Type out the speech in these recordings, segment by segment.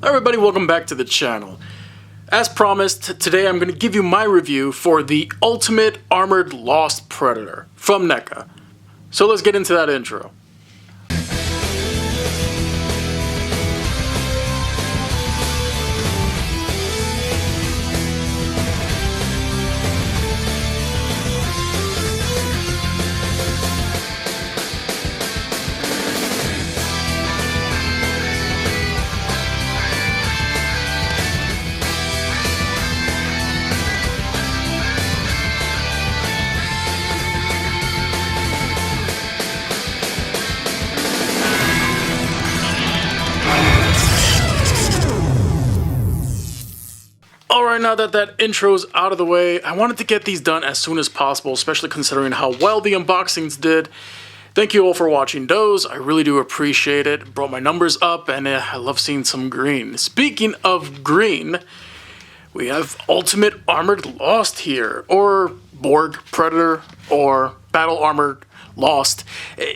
Hi everybody, welcome back to the channel. As promised, today I'm going to give you my review for the Ultimate Armored Lost Predator from Neca. So let's get into that intro. Alright, now that intro's out of the way, I wanted to get these done as soon as possible, especially considering how well the unboxings did. Thank you all for watching those, I really do appreciate it. Brought my numbers up, and I love seeing some green. Speaking of green, we have Ultimate Armored Lost here, or Borg Predator, or Battle Armored Lost.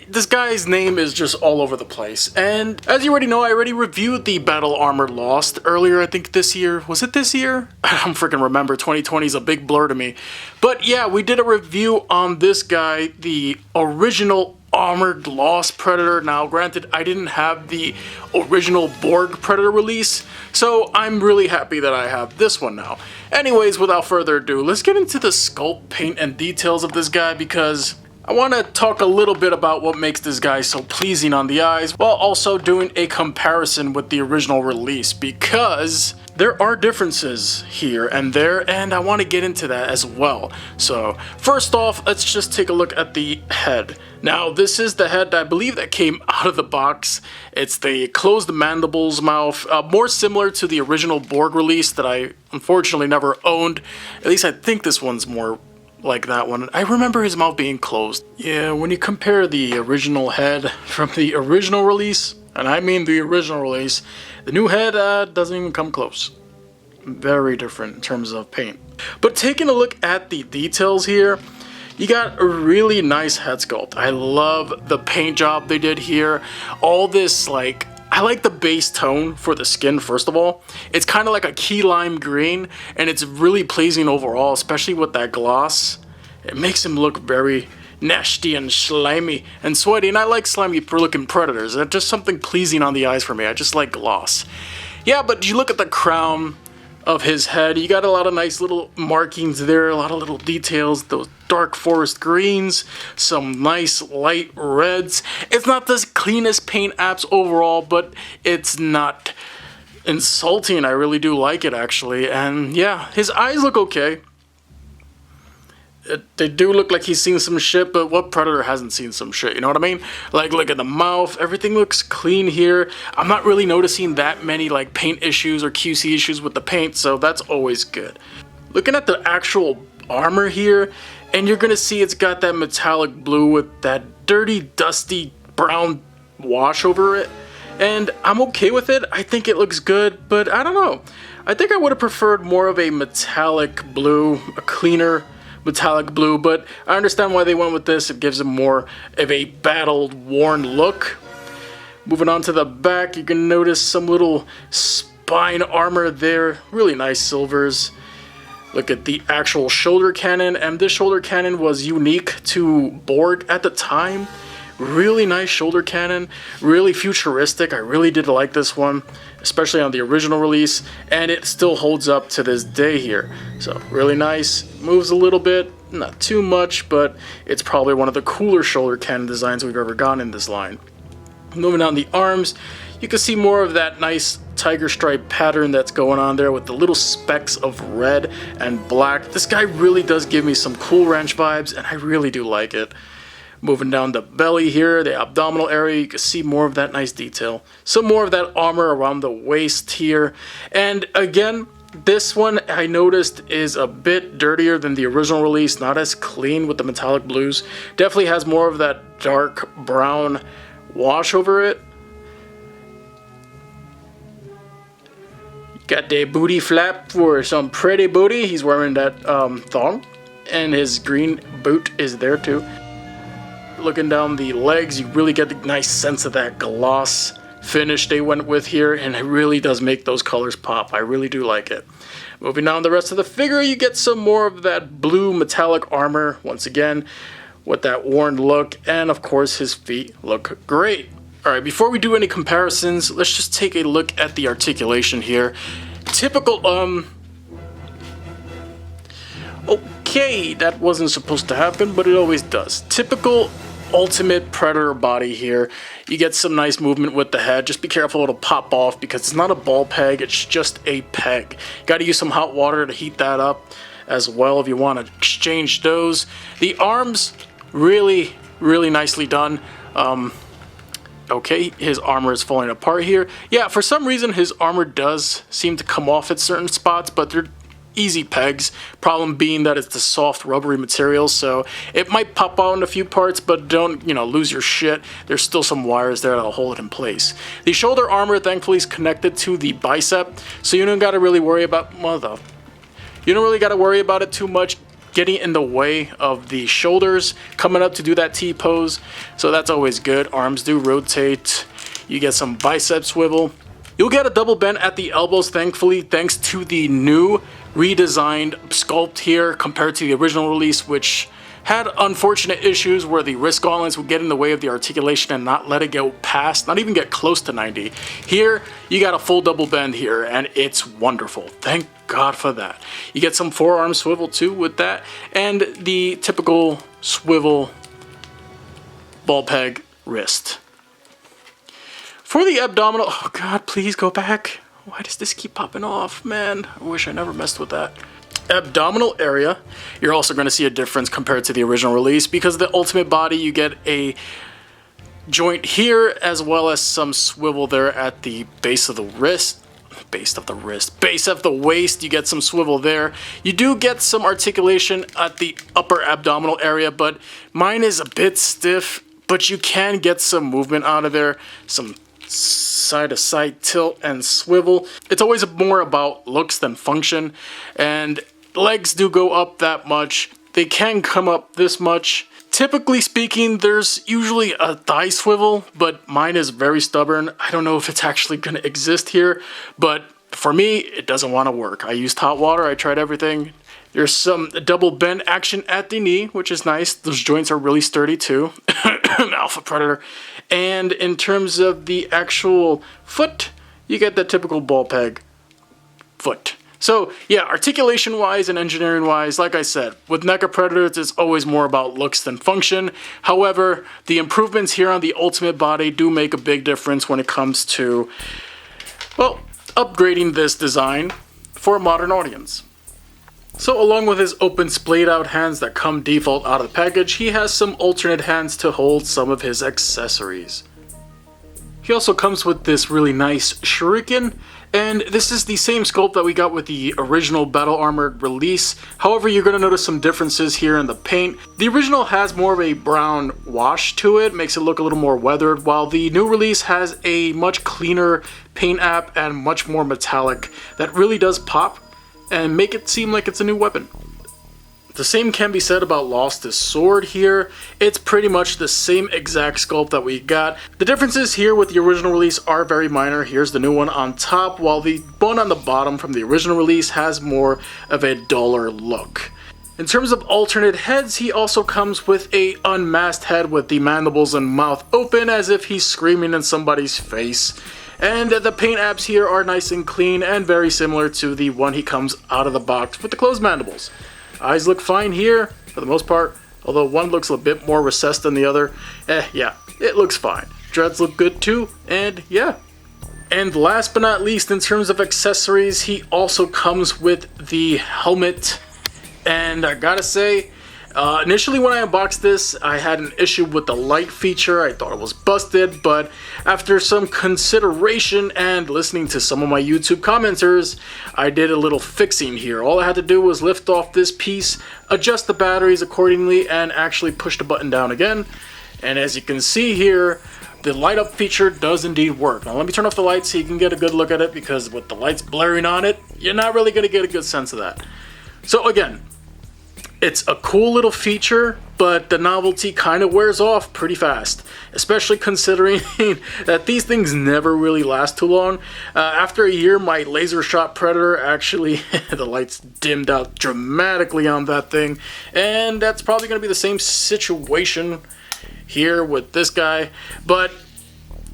This guy's name is just all over the place, and as you already know, I already reviewed the Battle Armored Lost earlier, I think this year. Was it this year? I don't freaking remember. 2020 is a big blur to me. But yeah, we did a review on this guy, the original Armored Lost Predator. Now granted, I didn't have the original Borg Predator release, so I'm really happy that I have this one now. Anyways, without further ado, let's get into the sculpt, paint, and details of this guy, because I want to talk a little bit about what makes this guy so pleasing on the eyes, while also doing a comparison with the original release, because there are differences here and there, and I want to get into that as well. So first off, let's just take a look at the head. Now this is the head, I believe, that came out of the box. It's the closed mandibles mouth, more similar to the original Borg release that I unfortunately never owned. At least I think this one's more like that one. I remember his mouth being closed. Yeah, when you compare the original head from the original release, and I mean the original release, the new head doesn't even come close. Very different in terms of paint. But taking a look at the details here, you got a really nice head sculpt. I love the paint job they did here. All this, like, I like the base tone for the skin, first of all. It's kind of like a key lime green, and it's really pleasing overall, especially with that gloss. It makes him look very nasty and slimy and sweaty, and I like slimy looking predators. It's just something pleasing on the eyes for me. I just like gloss. Yeah, but you look at the crown of his head, you got a lot of nice little markings there, a lot of little details, those dark forest greens, some nice light reds. It's not the cleanest paint apps overall, but it's not insulting. I really do like it, actually. And yeah, his eyes look okay. They do look like he's seen some shit, but what predator hasn't seen some shit, you know what I mean? Like, look at the mouth, everything looks clean here. I'm not really noticing that many, like, paint issues or QC issues with the paint, so that's always good. Looking at the actual armor here, and you're gonna see it's got that metallic blue with that dirty, dusty brown wash over it, and I'm okay with it. I think it looks good, but I don't know. I think I would have preferred more of a metallic blue, a cleaner metallic blue, but I understand why they went with this. It gives them more of a battled, worn look. Moving on to the back, you can notice some little spine armor there. Really nice silvers. Look at the actual shoulder cannon, and this shoulder cannon was unique to Borg at the time. Really nice shoulder cannon, really futuristic. I really did like this one, especially on the original release, and it still holds up to this day here. So really nice, moves a little bit, not too much, but it's probably one of the cooler shoulder cannon designs we've ever gotten in this line. Moving down the arms, you can see more of that nice tiger stripe pattern that's going on there with the little specks of red and black. This guy really does give me some Cool Ranch vibes, and I really do like it. Moving down the belly here, the abdominal area, you can see more of that nice detail. Some more of that armor around the waist here. And again, this one I noticed is a bit dirtier than the original release, not as clean with the metallic blues. Definitely has more of that dark brown wash over it. Got the booty flap for some pretty booty. He's wearing that thong, and his green boot is there too. Looking down the legs, you really get the nice sense of that gloss finish they went with here, and it really does make those colors pop. I really do like it. Moving on the rest of the figure, you get some more of that blue metallic armor, once again, with that worn look, and of course his feet look great. Alright, before we do any comparisons, let's just take a look at the articulation here. Typical, okay, that wasn't supposed to happen, but it always does. Typical Ultimate Predator body here. You get some nice movement with the head. Just be careful, it'll pop off because it's not a ball peg, it's just a peg. Got to use some hot water to heat that up as well if you want to exchange those. The arms, really nicely done. Okay, his armor is falling apart here. Yeah, for some reason his armor does seem to come off at certain spots, but they're easy pegs. Problem being that it's the soft rubbery material, so it might pop out in a few parts, but don't, lose your shit. There's still some wires there that'll hold it in place. The shoulder armor thankfully is connected to the bicep, so you don't gotta really worry about, you don't really gotta worry about it too much getting in the way of the shoulders coming up to do that T-pose, so that's always good. Arms do rotate. You get some bicep swivel. You'll get a double bend at the elbows, thankfully, thanks to the new redesigned sculpt here compared to the original release, which had unfortunate issues where the wrist gauntlets would get in the way of the articulation and not let it go past, not even get close to 90. Here, you got a full double bend here, and it's wonderful. Thank God for that. You get some forearm swivel too with that, and the typical swivel ball peg wrist. For the abdominal, oh God, please go back. Why does this keep popping off, man? I wish I never messed with that. Abdominal area, you're also going to see a difference compared to the original release because the Ultimate body, you get a joint here as well as some swivel there at the base of the wrist. Base of the waist, you get some swivel there. You do get some articulation at the upper abdominal area, but mine is a bit stiff, but you can get some movement out of there, some side to side tilt and swivel. It's always more about looks than function, and legs do go up that much. They can come up this much. Typically speaking, there's usually a thigh swivel, but mine is very stubborn. I don't know if it's actually going to exist here, but for me, it doesn't want to work. I used hot water, I tried everything. There's some double bend action at the knee, which is nice. Those joints are really sturdy too. Alpha Predator. And in terms of the actual foot, you get the typical ball peg foot. So yeah, articulation wise and engineering wise, like I said, with Neca Predators, it's always more about looks than function. However, the improvements here on the Ultimate body do make a big difference when it comes to, well, upgrading this design for a modern audience. So along with his open splayed out hands that come default out of the package, he has some alternate hands to hold some of his accessories. He also comes with this really nice shuriken, and this is the same sculpt that we got with the original Battle Armor release. However, you're going to notice some differences here in the paint. The original has more of a brown wash to it, makes it look a little more weathered, while the new release has a much cleaner paint app and much more metallic that really does pop and make it seem like it's a new weapon. The same can be said about Lost's sword here. It's pretty much the same exact sculpt that we got. The differences here with the original release are very minor. Here's the new one on top, while the one on the bottom from the original release has more of a duller look. In terms of alternate heads, he also comes with a unmasked head with the mandibles and mouth open as if he's screaming in somebody's face. And the paint apps here are nice and clean and very similar to the one he comes out of the box with the closed mandibles. Eyes look fine here for the most part, although one looks a bit more recessed than the other. Yeah, it looks fine. Dreads look good too, and yeah. And last but not least, in terms of accessories, he also comes with the helmet. And I gotta say, initially when I unboxed this, I had an issue with the light feature. I thought it was busted, but after some consideration and listening to some of my YouTube commenters, I did a little fixing here. All I had to do was lift off this piece, adjust the batteries accordingly, and actually push the button down again. And as you can see here, the light up feature does indeed work. Now let me turn off the lights so you can get a good look at it, because with the lights blaring on it, you're not really going to get a good sense of that. So again, it's a cool little feature, but the novelty kind of wears off pretty fast, especially considering that these things never really last too long. After a year, my laser shot Predator actually, the lights dimmed out dramatically on that thing, and that's probably going to be the same situation here with this guy, but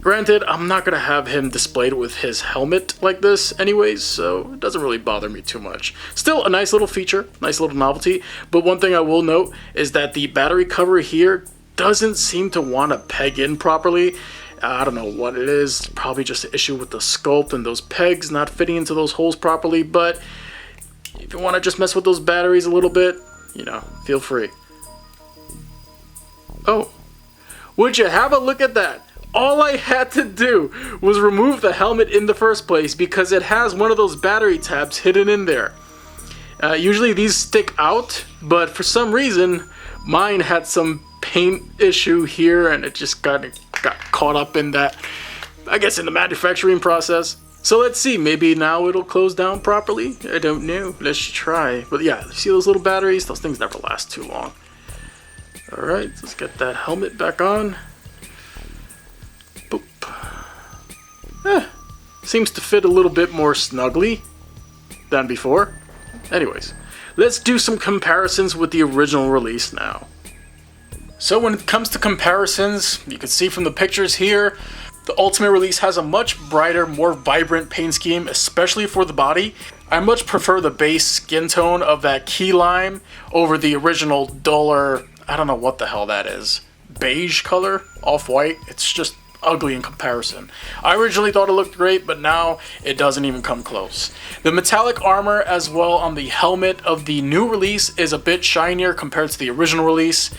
granted, I'm not going to have him displayed with his helmet like this anyways, so it doesn't really bother me too much. Still a nice little feature, nice little novelty, but one thing I will note is that the battery cover here doesn't seem to want to peg in properly. I don't know what it is, probably just an issue with the sculpt and those pegs not fitting into those holes properly, but if you want to just mess with those batteries a little bit, you know, feel free. Oh, would you have a look at that? All I had to do was remove the helmet in the first place because it has one of those battery tabs hidden in there. Usually these stick out, but for some reason mine had some paint issue here and it just got caught up in that, I guess, in the manufacturing process. So let's see, maybe now it'll close down properly? I don't know, let's try. But yeah, see those little batteries? Those things never last too long. Alright, let's get that helmet back on. Seems to fit a little bit more snugly than before. Anyways, let's do some comparisons with the original release now. So when it comes to comparisons, you can see from the pictures here, the Ultimate release has a much brighter, more vibrant paint scheme, especially for the body. I much prefer the base skin tone of that key lime over the original duller, I don't know what the hell that is, beige color, off-white. It's just ugly in comparison. I originally thought it looked great, but now it doesn't even come close. The metallic armor as well on the helmet of the new release is a bit shinier compared to the original release,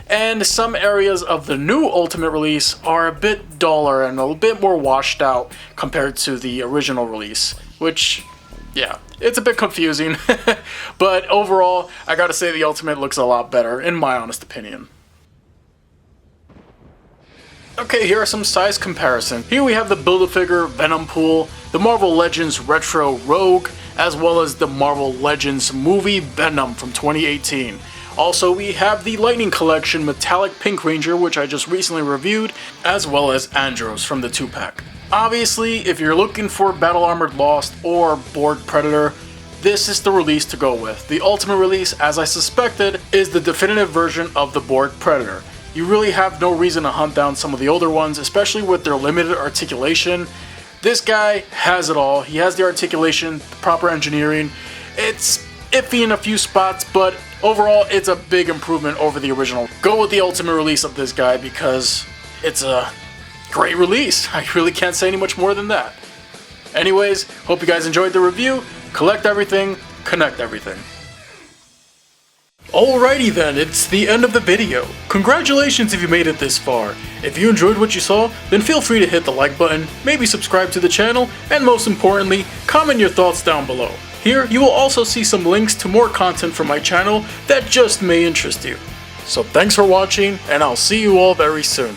and some areas of the new Ultimate release are a bit duller and a bit more washed out compared to the original release, which, yeah, it's a bit confusing. But overall, I gotta say the Ultimate looks a lot better, in my honest opinion. Okay, here are some size comparisons. Here we have the Build-A-Figure Venom Pool, the Marvel Legends Retro Rogue, as well as the Marvel Legends movie Venom from 2018. Also, we have the Lightning Collection Metallic Pink Ranger, which I just recently reviewed, as well as Andros from the 2-pack. Obviously, if you're looking for Battle Armored Lost or Borg Predator, this is the release to go with. The Ultimate release, as I suspected, is the definitive version of the Borg Predator. You really have no reason to hunt down some of the older ones, especially with their limited articulation. This guy has it all. He has the articulation, the proper engineering. It's iffy in a few spots, but overall it's a big improvement over the original. Go with the Ultimate release of this guy because it's a great release. I really can't say any much more than that. Anyways, hope you guys enjoyed the review. Collect everything, connect everything. Alrighty then, it's the end of the video. Congratulations if you made it this far. If you enjoyed what you saw, then feel free to hit the like button, maybe subscribe to the channel, and most importantly, comment your thoughts down below. Here, you will also see some links to more content from my channel that just may interest you. So thanks for watching, and I'll see you all very soon.